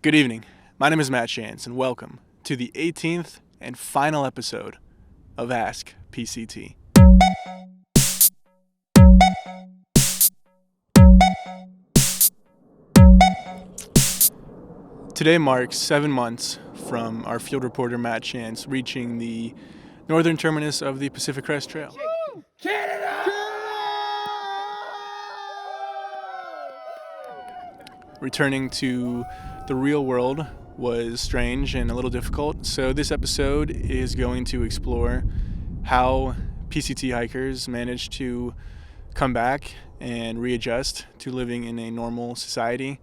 Good evening. My name is Matt Shantz, and welcome to the 18th and final episode of AskPCT. Today marks 7 months from our field reporter Matt Shantz reaching the northern terminus of the Pacific Crest Trail. Canada! Returning to the real world was strange and a little difficult, so this episode is going to explore how PCT hikers manage to come back and readjust to living in a normal society,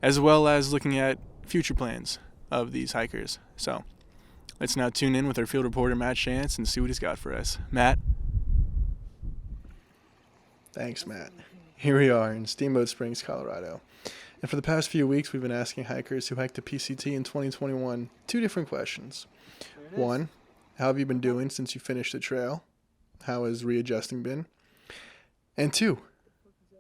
as well as looking at future plans of these hikers. So let's now tune in with our field reporter Matt Shantz and see what he's got for us. Matt? Thanks, Matt. Here we are in Steamboat Springs, Colorado. And for the past few weeks, we've been asking hikers who hiked the PCT in 2021 two different questions. One, how have you been doing since you finished the trail? How has readjusting been? And two,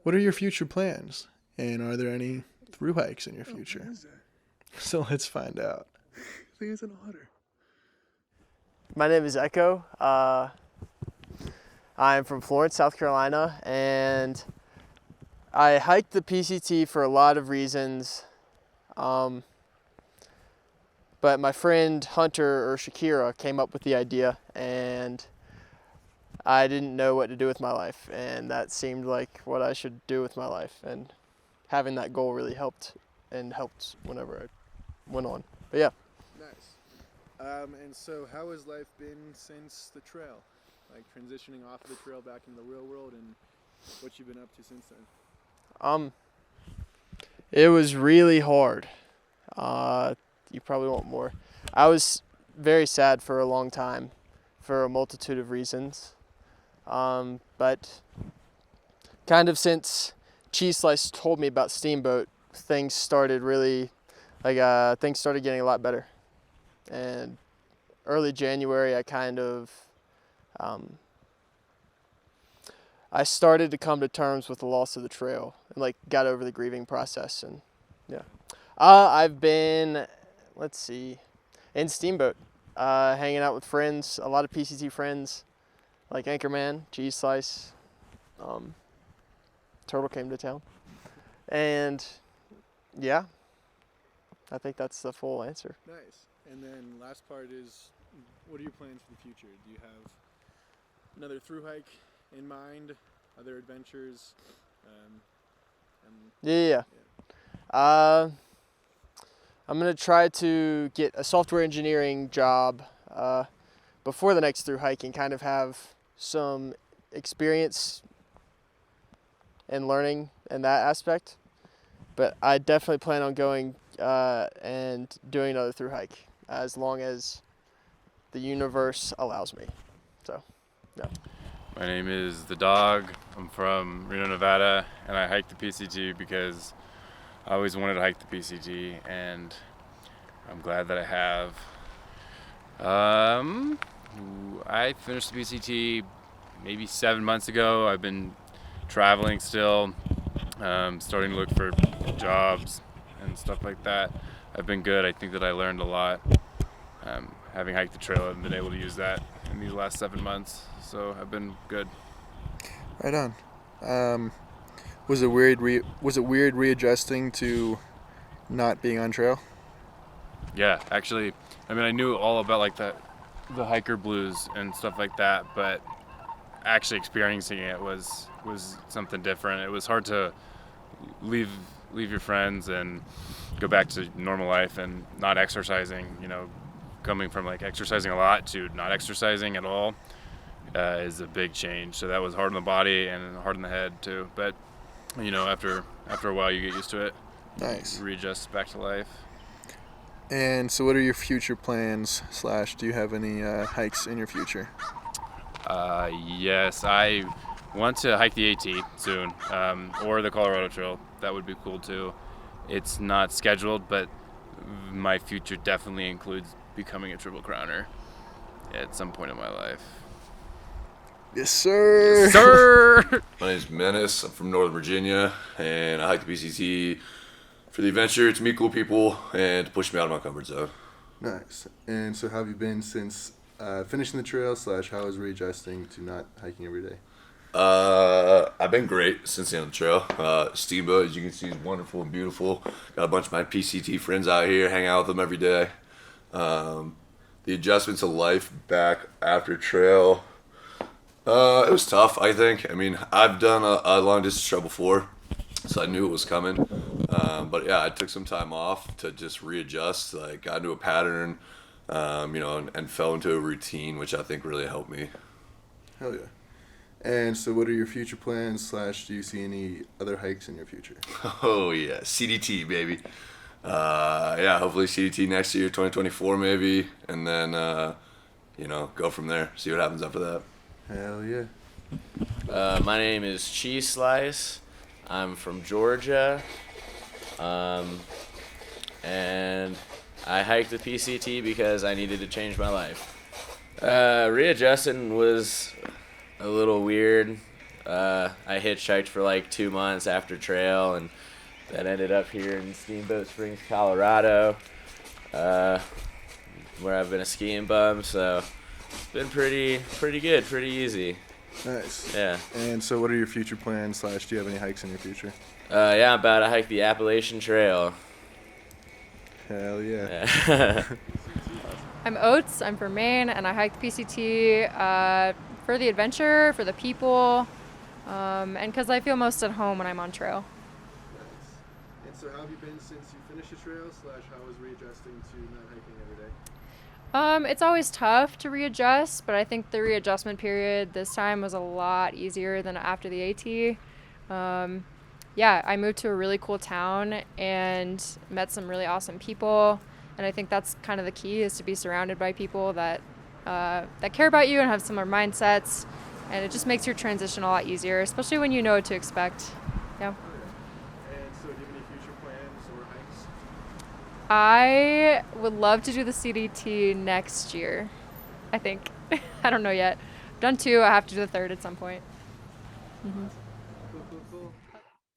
what are your future plans? And are there any thru-hikes in your future? So let's find out. I think it's an otter. My name is Echo. I'm from Florence, South Carolina, and I hiked the PCT for a lot of reasons, but my friend Hunter or Shakira came up with the idea, and I didn't know what to do with my life, and that seemed like what I should do with my life, and having that goal really helped whenever I went on. But yeah. Nice. And so how has life been since the trail? Like transitioning off of the trail back into the real world, and what you've been up to since then? It was really hard. You probably want more. I was very sad for a long time for a multitude of reasons. But kind of since Cheese Slice told me about Steamboat, things started getting a lot better. And early January, I started to come to terms with the loss of the trail and got over the grieving process, and yeah. I've been, in Steamboat, hanging out with friends, a lot of PCT friends, like Anchorman, Cheese Slice, Turtle came to town, and yeah, I think that's the full answer. Nice. And then last part is, what are your plans for the future? Do you have another thru hike in mind, other adventures? Yeah. I'm gonna try to get a software engineering job before the next thru hike and kind of have some experience and learning in that aspect. But I definitely plan on going and doing another thru hike as long as the universe allows me. So, yeah. My name is The Dog. I'm from Reno, Nevada, and I hiked the PCT because I always wanted to hike the PCT, and I'm glad that I have. I finished the PCT maybe 7 months ago. I've been traveling still, starting to look for jobs and stuff like that. I've been good. I think that I learned a lot. Having hiked the trail, I've been able to use that in these last 7 months. So I've been good. Right on. Was it weird readjusting to not being on trail? Yeah, actually, I knew all about the hiker blues and stuff like that, but actually experiencing it was something different. It was hard to leave your friends and go back to normal life and not exercising. Coming from exercising a lot to not exercising at all. Is a big change. So that was hard on the body and hard on the head too. But after a while, you get used to it. Nice. Readjust back to life. And so, what are your future plans? / do you have any hikes in your future? Yes, I want to hike the AT soon, or the Colorado Trail. That would be cool too. It's not scheduled, but my future definitely includes becoming a Triple Crowner at some point in my life. Yes, sir. Yes, sir. My name's Menace. I'm from Northern Virginia, and I hiked the PCT For the adventure, to meet cool people and to push me out of my comfort zone. Nice. And so how have you been since finishing the trail / how is readjusting to not hiking every day? I've been great since the end of the trail. Steamboat, as you can see, is wonderful and beautiful. Got a bunch of my PCT friends out here, hang out with them every day. The adjustment to life back after trail, it was tough, I think. I mean, I've done a long distance trail before, so I knew it was coming. But yeah, I took some time off to just readjust. Like, got into a pattern, and fell into a routine, which I think really helped me. Hell yeah. And so what are your future plans / do you see any other hikes in your future? Oh yeah, CDT baby. Hopefully CDT next year, 2024 maybe, and then go from there. See what happens after that. Hell yeah. My name is Cheese Slice. I'm from Georgia, and I hiked the PCT because I needed to change my life. Readjusting was a little weird. I hitchhiked for like 2 months after trail, and then ended up here in Steamboat Springs, Colorado, where I've been a skiing bum. So it's been pretty good, pretty easy. Nice. Yeah. And so what are your future plans / do you have any hikes in your future? I'm about to hike the Appalachian Trail. Hell yeah. Yeah. I'm Oates. I'm from Maine, and I hike the PCT for the adventure, for the people, and because I feel most at home when I'm on trail. Nice. And so how have you been since you finished the trail / how is readjusting to not hiking every day? It's always tough to readjust, but I think the readjustment period this time was a lot easier than after the AT. I moved to a really cool town and met some really awesome people, and I think that's kind of the key, is to be surrounded by people that care about you and have similar mindsets, and it just makes your transition a lot easier, especially when you know what to expect. Yeah. And so do you have any future plans or hikes? I would love to do the CDT next year, I think. I don't know yet. I've done 2. I have to do the 3rd at some point. Mm-hmm. Cool.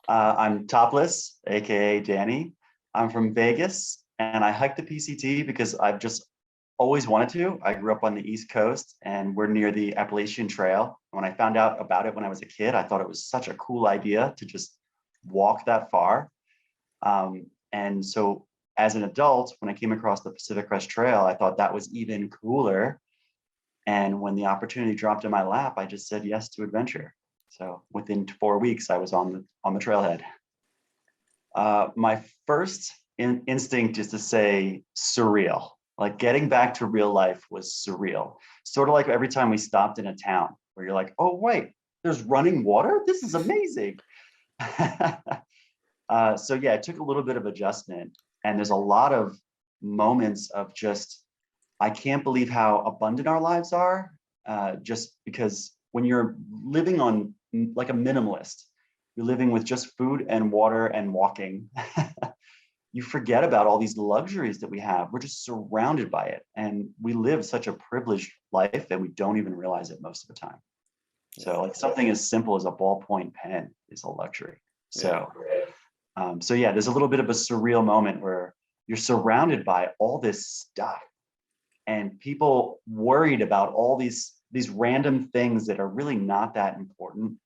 I'm Topless, aka Danny. I'm from Vegas, and I hiked the PCT because I've just always wanted to. I grew up on the East Coast, and we're near the Appalachian Trail. When I found out about it when I was a kid, I thought it was such a cool idea to just walk that far. And so as an adult, when I came across the Pacific Crest Trail, I thought that was even cooler. And when the opportunity dropped in my lap, I just said yes to adventure. So within 4 weeks, I was on the trailhead. My first instinct is to say surreal. Like, getting back to real life was surreal. Sort of like every time we stopped in a town where you're like, oh, wait, there's running water? This is amazing. It took a little bit of adjustment. And there's a lot of moments of just, I can't believe how abundant our lives are, just because when you're living on like a minimalist, you're living with just food and water and walking, you forget about all these luxuries that we have. We're just surrounded by it. And we live such a privileged life that we don't even realize it most of the time. So like something as simple as a ballpoint pen is a luxury. There's a little bit of a surreal moment where you're surrounded by all this stuff and people worried about all these random things that are really not that important,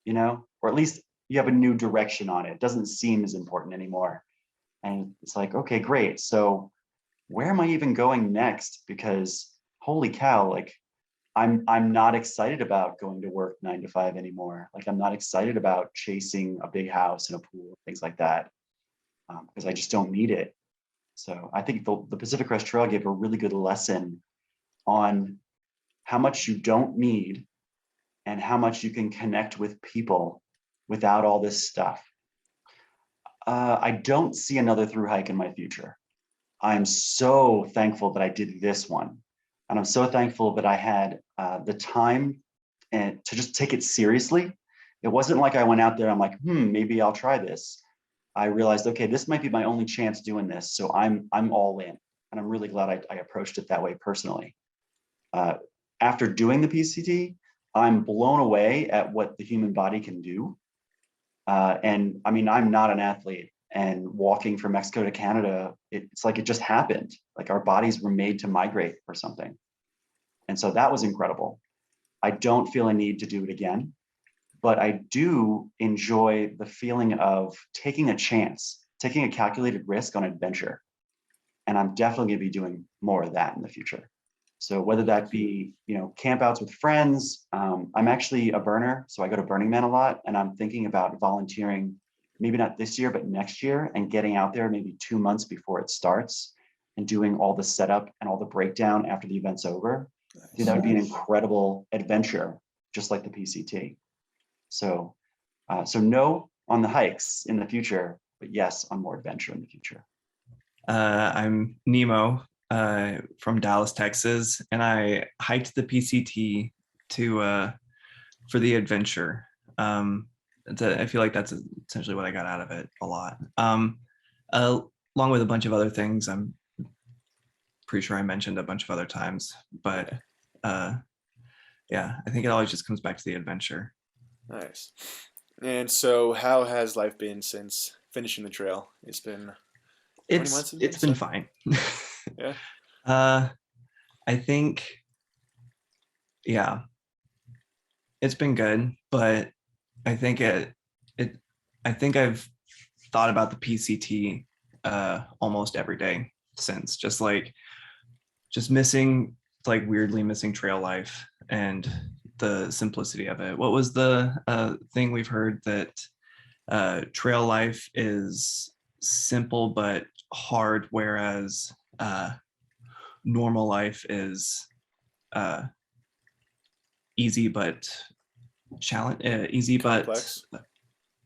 or at least you have a new direction on it. It doesn't seem as important anymore. And it's like, okay, great. So where am I even going next? Because holy cow, like I'm not excited about going to work 9 to 5 anymore. Like, I'm not excited about chasing a big house and a pool, things like that, because I just don't need it. So I think the Pacific Crest Trail gave a really good lesson on how much you don't need and how much you can connect with people without all this stuff. I don't see another thru hike in my future. I'm so thankful that I did this one. And I'm so thankful that I had the time and to just take it seriously. It wasn't like I went out there, I'm like, maybe I'll try this. I realized, okay, this might be my only chance doing this. So I'm all in. And I'm really glad I approached it that way personally. After doing the PCT, I'm blown away at what the human body can do. And I mean, I'm not an athlete, and walking from Mexico to Canada, it's like it just happened. Like our bodies were made to migrate or something. And so that was incredible. I don't feel a need to do it again, but I do enjoy the feeling of taking a chance, taking a calculated risk on adventure. And I'm definitely going to be doing more of that in the future. So whether that be, campouts with friends, I'm actually a burner. So I go to Burning Man a lot, and I'm thinking about volunteering, maybe not this year, but next year, and getting out there maybe 2 months before it starts and doing all the setup and all the breakdown after the event's over. I think that would be an incredible adventure, just like the PCT. So, so no on the hikes in the future, but yes on more adventure in the future. I'm Nemo from Dallas, Texas, and I hiked the PCT for the adventure. I feel like that's essentially what I got out of it a lot. Along with a bunch of other things, I'm pretty sure I mentioned a bunch of other times, but yeah, I think it always just comes back to the adventure. Nice. And so how has life been since finishing the trail? It's been 20 months. It's been fine. Yeah. I think, yeah, it's been good, but I think I think I've thought about the PCT almost every day since, just missing, like weirdly missing trail life and the simplicity of it. What was the thing we've heard, that trail life is simple but hard, whereas normal life is easy but easy complex.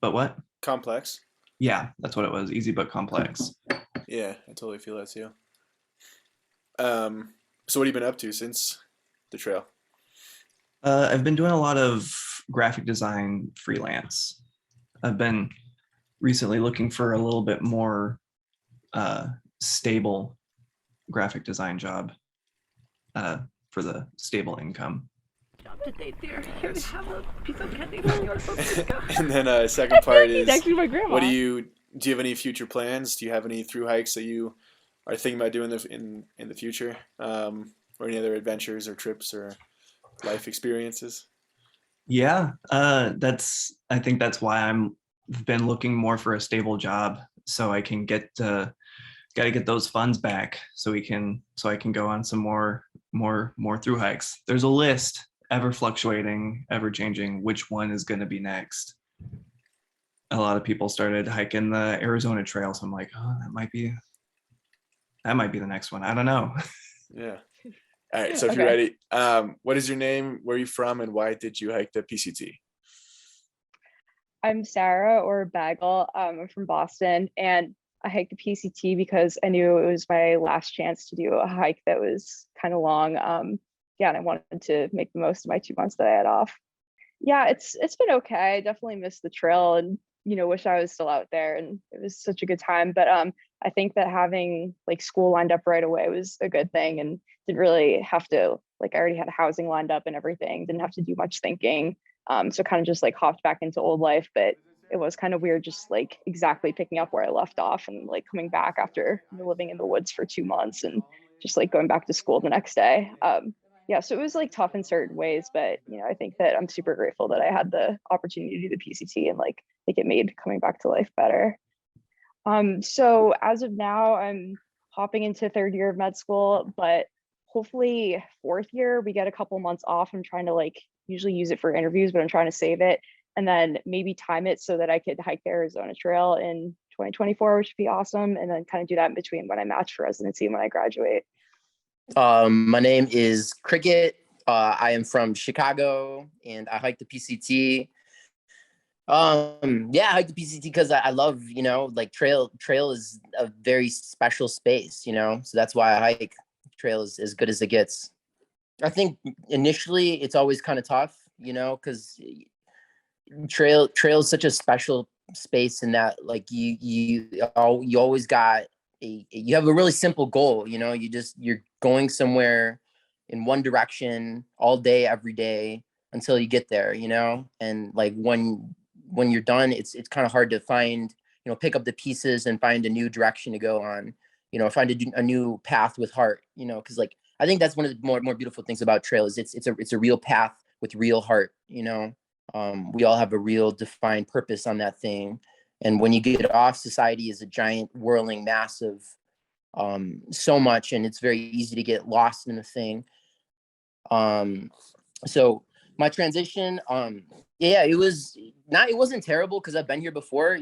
But what? Complex. Yeah, that's what it was. Easy but complex. Yeah, I totally feel that too. So what have you been up to since the trail? I've been doing a lot of graphic design freelance. I've been recently looking for a little bit more stable graphic design job for the stable income. And then second part is, actually my grandma. what do you have any future plans? Do you have any through hikes that you are thinking about doing in the future, or any other adventures or trips or life experiences? Yeah, I think that's why I've been looking more for a stable job, so I can gotta get those funds back so I can go on some more through hikes. There's a list, ever fluctuating, ever changing, which one is going to be next. A lot of people started hiking the Arizona Trail, so I'm like, oh, that might be the next one. I don't know. Yeah. All right. So if you're ready, what is your name? Where are you from? And why did you hike the PCT? I'm Sarah, or Bagel. I'm from Boston, and I hiked the PCT because I knew it was my last chance to do a hike that was kind of long. And I wanted to make the most of my 2 months that I had off. Yeah, it's been okay. I definitely missed the trail, and wish I was still out there, and it was such a good time. But I think that having like school lined up right away was a good thing, and didn't really have to, like, I already had housing lined up and everything, didn't have to do much thinking. So kind of just like hopped back into old life, but it was kind of weird just like exactly picking up where I left off and like coming back after living in the woods for 2 months and just like going back to school the next day. So it was like tough in certain ways, but I think that I'm super grateful that I had the opportunity to do the PCT and like think it made coming back to life better. So as of now, I'm hopping into third year of med school, but hopefully fourth year we get a couple months off. I'm trying to like usually use it for interviews, but I'm trying to save it and then maybe time it so that I could hike the Arizona Trail in 2024, which would be awesome. And then kind of do that in between when I match for residency and when I graduate. My name is Cricket. I am from Chicago, and I hike the PCT. I hike the PCT because I love, like trail is a very special space, so that's why I hike. Trail is as good as it gets. I think initially it's always kind of tough, because trail is such a special space in that, like, you always got you have a really simple goal, you're going somewhere in one direction all day, every day until you get there, and like when you're done, it's kind of hard to find pick up the pieces and find a new direction to go on, find a new path with heart, because like, I think that's one of the more beautiful things about trail is it's a real path with real heart, we all have a real defined purpose on that thing. And when you get off, society is a giant whirling mass of so much, and it's very easy to get lost in a thing. So my transition, it wasn't terrible because I've been here before,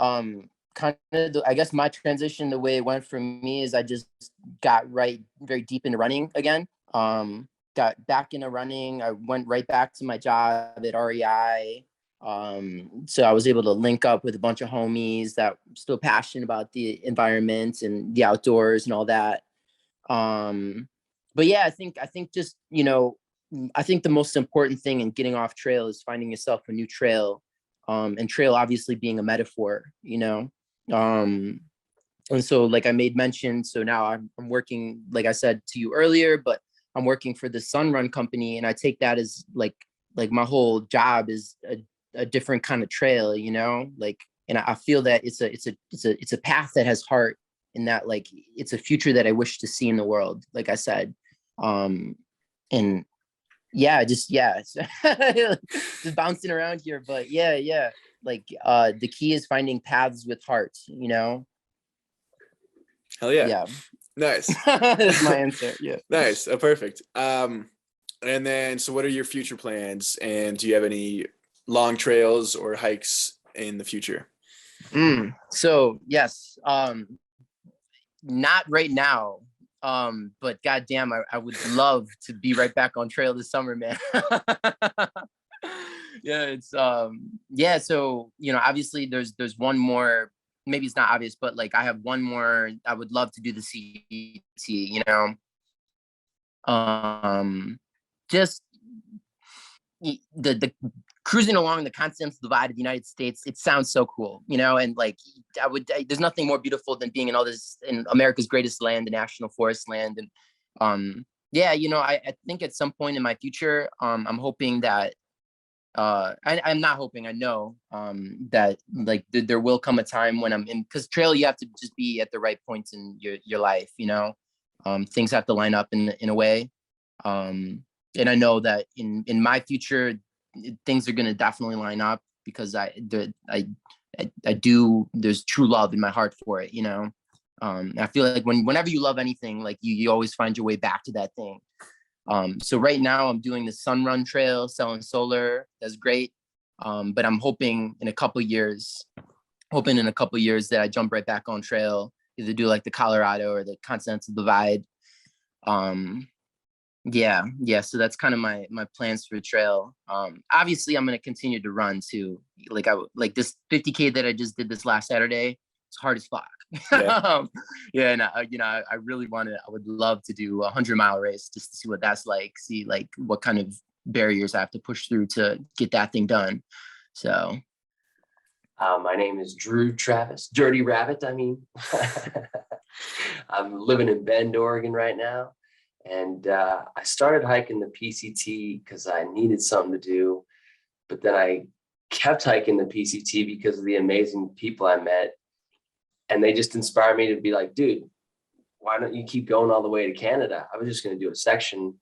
I guess my transition, the way it went for me is I just got very deep into running again. Got back into running. I went right back to my job at REI. So I was able to link up with a bunch of homies that were still passionate about the environment and the outdoors and all that. But yeah, I think just, I think the most important thing in getting off trail is finding yourself a new trail. And trail obviously being a metaphor, and so like I made mention, so now I'm working, like I said to you earlier, but I'm working for the Sun Run company, and I take that as like my whole job is a different kind of trail, like, and I feel that it's a path that has heart, and that like it's a future that I wish to see in the world, like I said. And just bouncing around here, but like the key is finding paths with heart, Hell yeah. Yeah. Nice. That's my answer. Yeah. Nice. Oh, perfect. And then, so what are your future plans? And do you have any long trails or hikes in the future? So yes, not right now. But goddamn, I would love to be right back on trail this summer, man. Yeah, it's so obviously there's one more, maybe it's not obvious, but like I have one more. I would love to do the CT, just the cruising along the continental divide of the United States. It sounds so cool, and like there's nothing more beautiful than being in all this, in America's greatest land, the national forest land. And I think at some point in my future, I'm hoping that I'm not hoping, I know that like there will come a time when I'm in, because trail, you have to just be at the right points in your life, things have to line up in a way. And I know that in my future, things are going to definitely line up, because I do, there's true love in my heart for it, I feel like whenever you love anything, like you always find your way back to that thing. So right now I'm doing the Sun Run Trail, selling solar. That's great. But I'm hoping in a couple years that I jump right back on trail, either do like the Colorado or the Continental Divide. So that's kind of my plans for the trail. Obviously I'm going to continue to run too. Like this 50K that I just did this last Saturday, it's hard as fuck. Yeah. And I really I would love to do a 100-mile race just to see what that's like, see like what kind of barriers I have to push through to get that thing done. So my name is Drew Travis, Dirty Rabbit. I'm living in Bend, Oregon right now. And I started hiking the PCT because I needed something to do. But then I kept hiking the PCT because of the amazing people I met. And they just inspired me to be like, dude, why don't you keep going all the way to Canada? I was just going to do a section.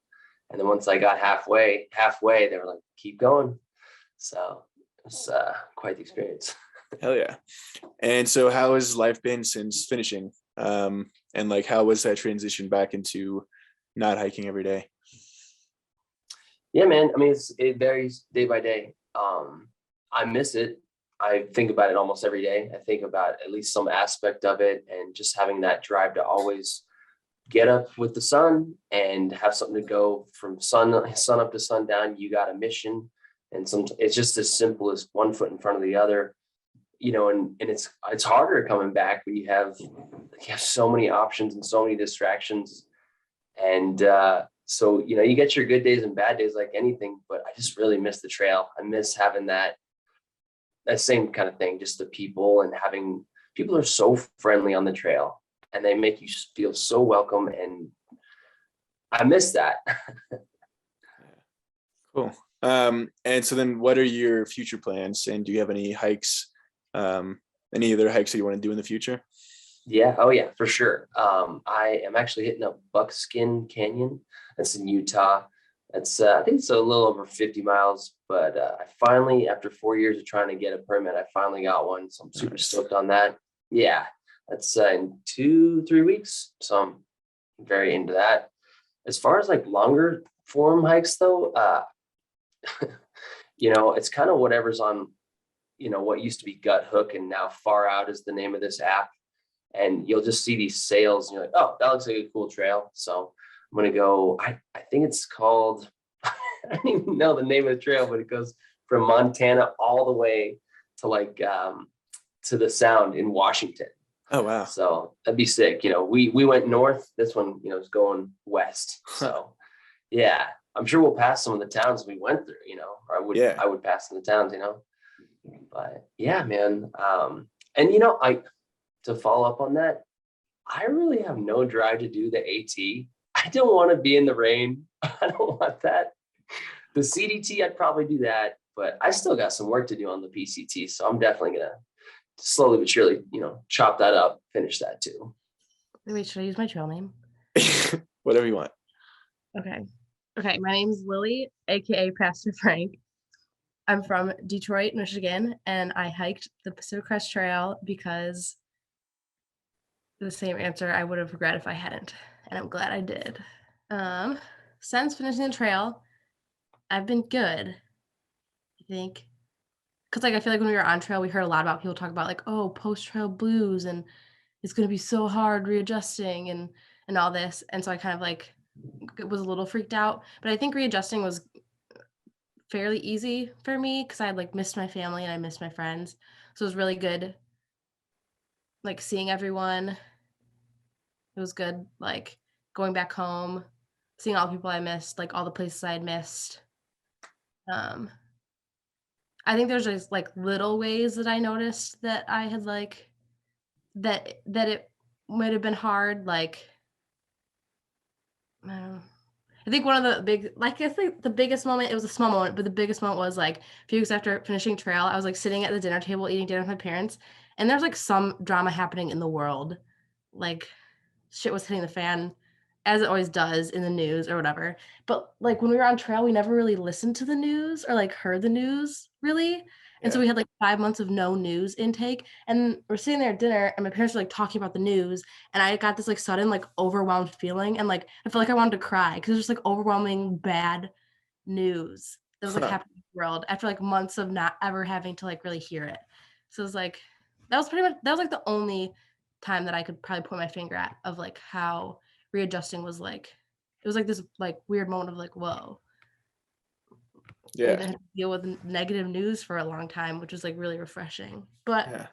And then once I got halfway, they were like, keep going. So it was quite the experience. Hell yeah. And so how has life been since finishing? And like, how was that transition back into not hiking every day? Yeah, man. It varies day by day. I miss it. I think about it almost every day. I think about at least some aspect of it, and just having that drive to always get up with the sun and have something to go from sun up to sundown. You got a mission, and it's just as simple as one foot in front of the other, and it's harder coming back when you have so many options and so many distractions. And so, you get your good days and bad days like anything, but I just really miss the trail. I miss having that same kind of thing, just the people, and people are so friendly on the trail, and they make you feel so welcome. And I miss that. Cool. And so then what are your future plans, and do you have any hikes and any other hikes that you want to do in the future? Yeah. Oh yeah, for sure. I am actually hitting up Buckskin Canyon. That's in Utah. That's I think it's a little over 50 miles, but I finally, after 4 years of trying to get a permit, I finally got one. So I'm super stoked on that. Yeah, that's in 2-3 weeks. So I'm very into that. As far as like longer form hikes though, it's kind of whatever's on, what used to be Gut Hook and now Far Out is the name of this app. And you'll just see these sails and you're like, oh, that looks like a cool trail. So I'm going to go, I think it's called, I don't even know the name of the trail, but it goes from Montana all the way to like, to the Sound in Washington. Oh, wow. So that'd be sick. We went north. This one, is going west. So yeah, I'm sure we'll pass some of the towns we went through, or I would pass some of the towns, but yeah, man. And to follow up on that, I really have no drive to do the AT. I don't want to be in the rain. I don't want that. The CDT, I'd probably do that, but I still got some work to do on the PCT. So I'm definitely going to slowly but surely, chop that up, finish that too. Wait, should I use my trail name? Whatever you want. Okay. My name's Lily, aka Pastor Frank. I'm from Detroit, Michigan, and I hiked the Pacific Crest Trail because the same answer I would have regretted if I hadn't, and I'm glad I did. Since finishing the trail, I've been good, I think. Because I feel like when we were on trail, we heard a lot about people talk about post-trail blues, and it's going to be so hard readjusting and all this. And so I kind of was a little freaked out. But I think readjusting was fairly easy for me because I had missed my family and I missed my friends. So it was really good, seeing everyone. It was good, going back home, seeing all the people I missed, all the places I had missed. I think there's just little ways that I noticed that I had that it might have been hard. I think one of the big, I think the biggest moment, it was a small moment, but the biggest moment was a few weeks after finishing trail, I was sitting at the dinner table eating dinner with my parents, and there's some drama happening in the world. Shit was hitting the fan, as it always does in the news or whatever. But when we were on trail, we never really listened to the news or heard the news really. And so we had 5 months of no news intake. And we're sitting there at dinner and my parents were talking about the news. And I got this sudden overwhelmed feeling. And I felt like I wanted to cry because it was just overwhelming bad news that was happening in the world after months of not ever having to really hear it. So it was that was the only time that I could probably point my finger at of how readjusting was it was this weird moment of whoa. Yeah. I didn't have to deal with negative news for a long time, which was really refreshing. But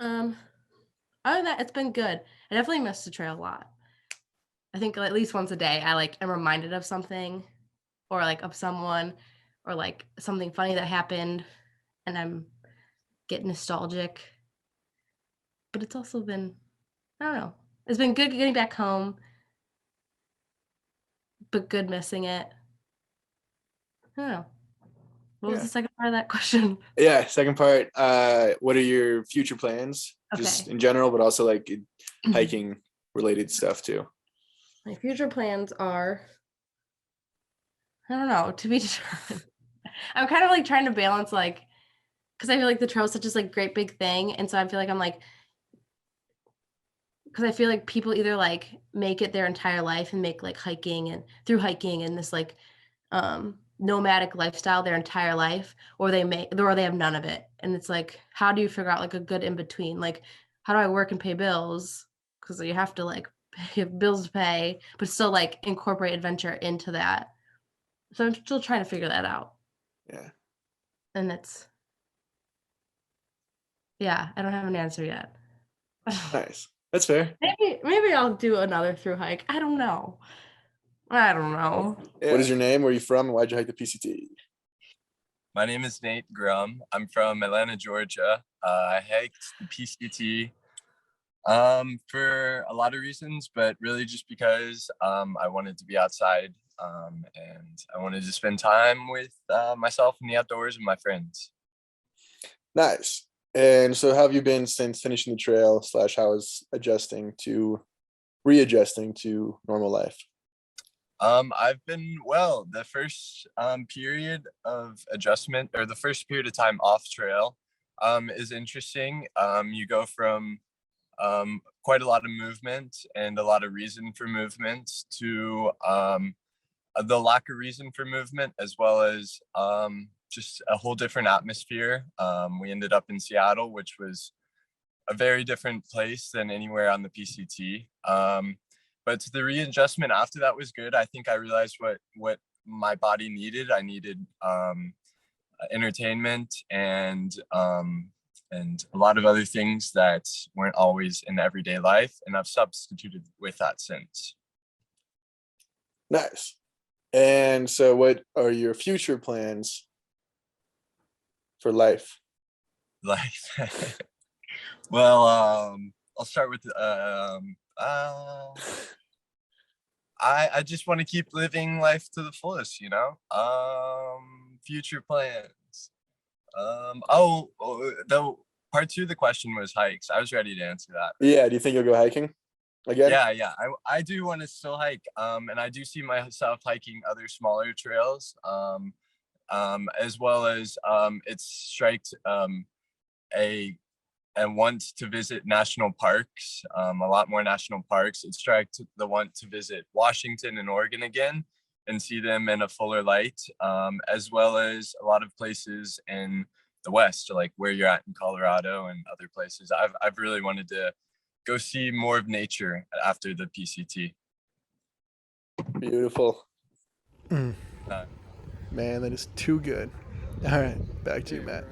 other than that, it's been good. I definitely miss the trail a lot. I think at least once a day I am reminded of something or of someone or something funny that happened and I'm getting nostalgic. But it's also been, I don't know. It's been good getting back home, but good missing it. I don't know. What was the second part of that question? Yeah, second part. What are your future plans? Just in general, but also hiking related stuff too. My future plans are, I don't know, to be determined. I'm kind of trying to balance because I feel the trail is such a great big thing, and so I feel I'm because I feel people either make it their entire life and make hiking and through hiking and this nomadic lifestyle their entire life, or they have none of it. And it's how do you figure out a good in between? How do I work and pay bills? Because you have to have bills to pay, but still incorporate adventure into that. So I'm still trying to figure that out. Yeah. And I don't have an answer yet. Nice. That's fair. Maybe I'll do another through hike. I don't know. Yeah. What is your name? Where are you from? And why'd you hike the PCT? My name is Nate Grum. I'm from Atlanta, Georgia. I hiked the PCT for a lot of reasons, but really just because I wanted to be outside and I wanted to spend time with myself in the outdoors and my friends. Nice. And so how have you been since finishing the trail / how is readjusting to normal life? I've been well. The first period of adjustment, or the first period of time off trail, is interesting. You go from quite a lot of movement and a lot of reason for movement to the lack of reason for movement, as well as just a whole different atmosphere. We ended up in Seattle, which was a very different place than anywhere on the PCT. But the readjustment after that was good. I think I realized what my body needed. I needed entertainment and a lot of other things that weren't always in everyday life, and I've substituted with that since. Nice. And so what are your future plans for life? Well, I'll start with I just want to keep living life to the fullest, future plans. The part 2 of the question was hikes. I was ready to answer that. Yeah, do you think you'll go hiking again? Yeah. I do want to still hike. And I do see myself hiking other smaller trails. As well as it's striked a want to visit national parks, a lot more national parks. It striked the want to visit Washington and Oregon again and see them in a fuller light, as well as a lot of places in the West, like where you're at in Colorado and other places. I've really wanted to go see more of nature after the PCT. Beautiful. Man, that is too good. All right, back to you, Matt.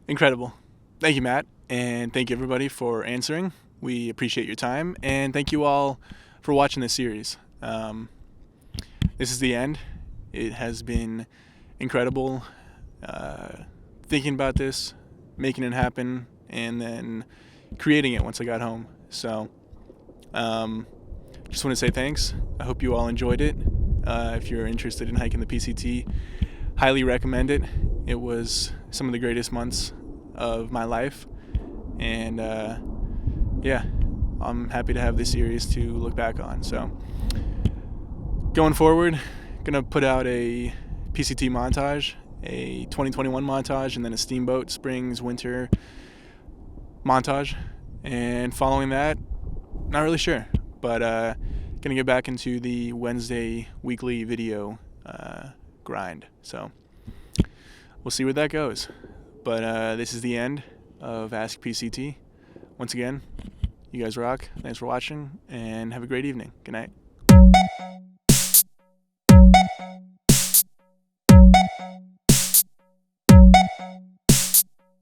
Incredible. Thank you, Matt, and thank you everybody for answering. We appreciate your time, and thank you all for watching this series. This is the end. It has been incredible thinking about this, making it happen, and then creating it once I got home. So just want to say thanks. I hope you all enjoyed it. If you're interested in hiking the PCT, highly recommend it. It was some of the greatest months of my life, and yeah, I'm happy to have this series to look back on. So going forward, gonna put out a PCT montage, a 2021 montage, and then a Steamboat Springs winter montage, and following that, not really sure, but gonna get back into the Wednesday weekly video grind. So we'll see where that goes. But this is the end of AskPCT. Once again, you guys rock. Thanks for watching, and have a great evening. Good night.